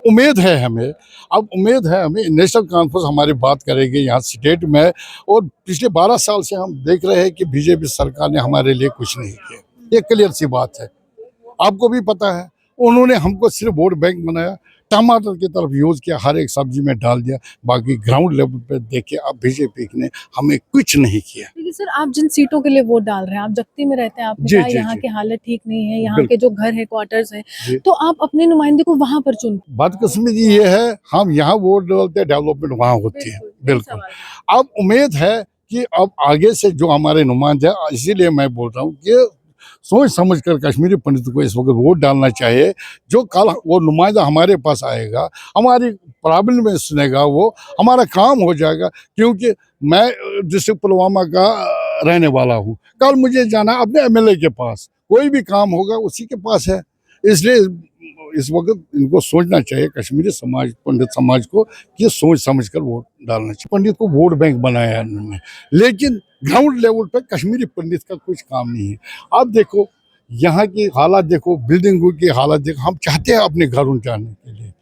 उम्मीद है हमें, अब उम्मीद है हमें नेशनल कॉन्फ्रेंस हमारी बात करेगी यहाँ स्टेट में। और पिछले 12 साल से हम देख रहे हैं कि बीजेपी सरकार ने हमारे लिए कुछ नहीं किया। ये क्लियर सी बात है, आपको भी पता है। उन्होंने हमको सिर्फ वोट बैंक बनाया, टमाटर की तरफ यूज किया, हर एक सब्जी में डाल दिया। बाकी ग्राउंड लेवल पे देखे अब बीजेपी ने हमें कुछ नहीं किया। लेकिन सर, आप जिन सीटों के लिए वोट डाल रहे हैं, आप जगती में रहते हैं, आपने कहा यहाँ की हालत ठीक नहीं है, यहाँ के जो घर है, क्वार्टर्स हैं, तो आप अपने नुमाइंदे को वहां पर चुनते हैं। बदकिस्मती ये है, हम यहाँ वोट डालते, डेवलपमेंट वहाँ होती है। बिल्कुल। अब उम्मीद है कि अब आगे से जो हमारे नुमाइंदे, इसीलिए मैं बोल रहा हूँ कि सोच समझ कर कश्मीरी पंडित को इस वक्त वोट डालना चाहिए। जो कल वो नुमाइंदा हमारे पास आएगा, हमारी प्रॉब्लम में सुनेगा, वो हमारा काम हो जाएगा। क्योंकि मैं डिस्ट्रिक्ट पुलवामा का रहने वाला हूँ, कल मुझे जाना अपने एमएलए के पास, कोई भी काम होगा उसी के पास है। इसलिए इस वक्त इनको सोचना चाहिए, कश्मीरी समाज, पंडित समाज को, कि सोच समझ कर वोट डालना चाहिए। पंडित को वोट बैंक बनाया उन्होंने, लेकिन ग्राउंड लेवल पर कश्मीरी पंडित का कुछ काम नहीं है। आप देखो यहाँ की हालात, देखो बिल्डिंगों की हालत देखो। हम चाहते हैं अपने घरों जाने के लिए,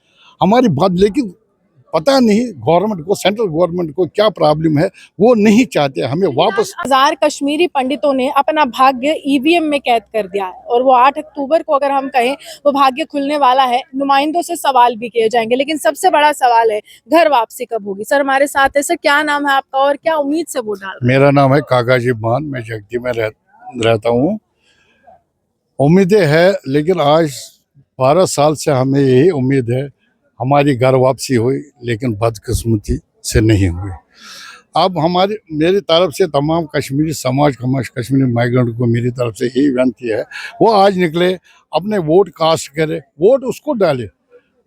हमारी बात, लेकिन पता नहीं गवर्नमेंट को, सेंट्रल गवर्नमेंट को क्या प्रॉब्लम है, वो नहीं चाहते हमें वापस। 1000 कश्मीरी पंडितों ने अपना भाग्य ईवीएम में कैद कर दिया है और वो 8 अक्टूबर को, अगर हम कहें, वो भाग्य खुलने वाला है। नुमाइंदों से सवाल भी किए जाएंगे, लेकिन सबसे बड़ा सवाल है घर वापसी कब होगी। सर हमारे साथ है। सर, क्या नाम है आपका और क्या उम्मीद से वोट डाल रहे हैं? मेरा नाम है कागाजी मान, मैं जगती में रहता हूँ। उम्मीदें है, लेकिन आज 12 साल से हमें यही उम्मीद है हमारी घर वापसी हुई, लेकिन बदकिस्मती से नहीं हुई। अब मेरी तरफ से तमाम कश्मीरी समाज, कश्मीरी माइग्रेंट को मेरी तरफ से यही विनती है, वो आज निकले, अपने वोट कास्ट करे, वोट उसको डाले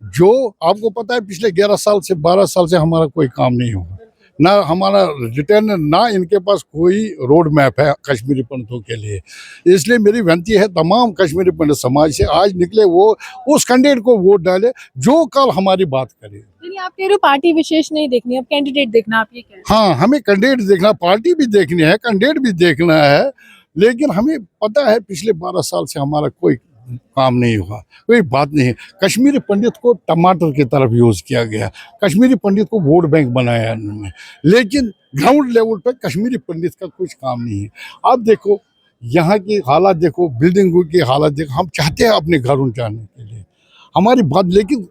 जो, आपको पता है पिछले 11 साल से 12 साल से हमारा कोई काम नहीं हुआ, ना हमारा रिटर्न, ना इनके पास कोई रोड मैप है कश्मीरी पंडितों के लिए। इसलिए मेरी विनती है तमाम कश्मीरी पंडित समाज से, आज निकले वो उस कैंडिडेट को वोट डाले जो कल हमारी बात करे। आप कह रहे हो पार्टी विशेष नहीं देखनी, अब कैंडिडेट देखना, आप ये कह रहे हैं? हाँ, हमें कैंडिडेट देखना, पार्टी भी देखनी है, कैंडिडेट भी देखना है। लेकिन हमें पता है पिछले 12 साल से हमारा कोई काम नहीं हुआ, कोई बात नहीं है। कश्मीरी पंडित को टमाटर की तरफ यूज किया गया, कश्मीरी पंडित को वोट बैंक बनाया उन्होंने, लेकिन ग्राउंड लेवल पर कश्मीरी पंडित का कुछ काम नहीं है। आप देखो यहाँ की हालात, देखो बिल्डिंगों की हालत देखो। हम चाहते हैं अपने घरों जाने के लिए, हमारी बात, लेकिन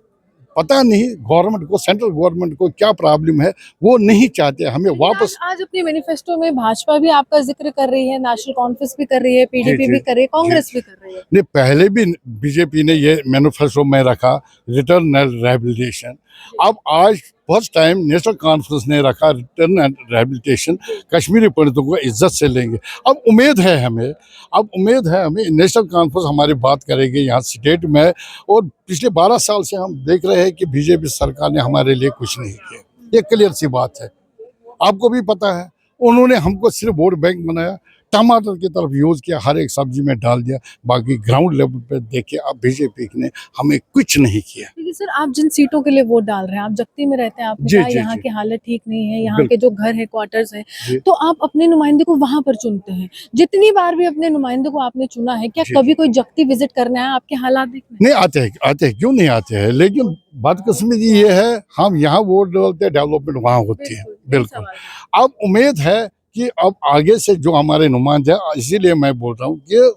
पता नहीं गवर्नमेंट को, सेंट्रल गवर्नमेंट को क्या प्रॉब्लम है, वो नहीं चाहते हमें वापस। आज अपने मैनिफेस्टो में भाजपा भी आपका जिक्र कर रही है, नेशनल कॉन्फ्रेंस भी कर रही है, पीडीपी भी कर रही है, कांग्रेस भी कर रही है। नहीं, पहले भी बीजेपी ने ये मैनिफेस्टो में रखा, रिटर्न एंड रिहेबिलिटेशन। अब आज फर्स्ट टाइम नेशनल कॉन्फ्रेंस ने रखा रिटर्न एंड रिहेबिलिटेशन, कश्मीरी पंडितों को इज्जत से लेंगे। अब उम्मीद है हमें, नेशनल कॉन्फ्रेंस हमारी बात करेगी यहाँ स्टेट में। और पिछले 12 साल से हम देख रहे हैं कि बीजेपी सरकार ने हमारे लिए कुछ नहीं किया। ये क्लियर सी बात है, आपको भी पता है। उन्होंने हमको सिर्फ वोट बैंक बनाया, टमाटर की तरफ यूज किया, हर एक सब्जी में डाल दिया। बाकी ग्राउंड लेवल पे देखे अब बीजेपी ने हमें कुछ नहीं किया। लेकिन सर, आप जिन सीटों के लिए वोट डाल रहे हैं, आप जगती में रहते हैं, आपने कहा यहाँ की हालत ठीक नहीं है, यहाँ के जो घर है, क्वार्टर्स हैं, तो आप अपने नुमाइंदे को वहां पर चुनते हैं। जितनी बार भी अपने नुमाइंदे को आपने चुना है, क्या कभी कोई जगती विजिट करने आया आपके हालात देखने? नहीं आते हैं, क्यों नहीं आते हैं। लेकिन बदकिस्मती ये है, हम यहाँ वोट डालते, डेवलपमेंट वहाँ होती है। बिल्कुल। अब उम्मीद है कि अब आगे से जो हमारे नुमाइंदे, इसीलिए मैं बोल रहा हूँ कि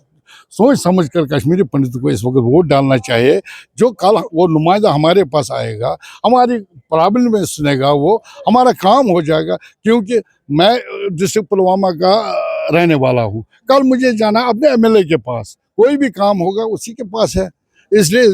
सोच समझ कर कश्मीरी पंडित को इस वक्त वोट डालना चाहिए। जो कल वो नुमाइंदा हमारे पास आएगा, हमारी प्रॉब्लम में सुनेगा, वो हमारा काम हो जाएगा। क्योंकि मैं डिस्ट्रिक्ट पुलवामा का रहने वाला हूँ, कल मुझे जाना अपने एमएलए के पास, कोई भी काम होगा उसी के पास है। इसलिए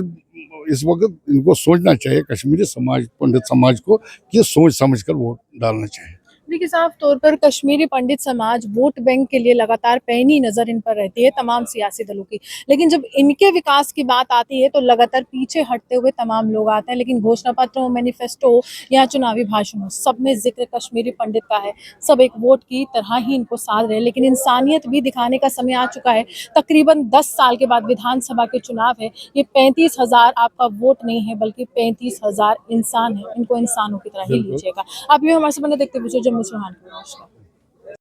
इस वक्त इनको सोचना चाहिए, कश्मीरी समाज, पंडित समाज को, कि सोच समझ कर वोट डालना चाहिए। देखिए, साफ तौर पर कश्मीरी पंडित समाज वोट बैंक के लिए लगातार पैनी नजर इन पर रहती है तमाम सियासी दलों की, लेकिन जब इनके विकास की बात आती है तो लगातार पीछे हटते हुए तमाम लोग आते हैं। लेकिन घोषणा पत्र हो, मैनिफेस्टो हो या चुनावी भाषण हो, सब में जिक्र कश्मीरी पंडित का है। सब एक वोट की तरह ही इनको साध रहे, लेकिन इंसानियत भी दिखाने का समय आ चुका है। तकरीबन 10 साल के बाद विधानसभा के चुनाव है। ये 35,000 आपका वोट नहीं है, बल्कि 35,000 इंसान है। इनको इंसानों की तरह ही लीजिएगा। आप भी हमारे से बने देखते हुए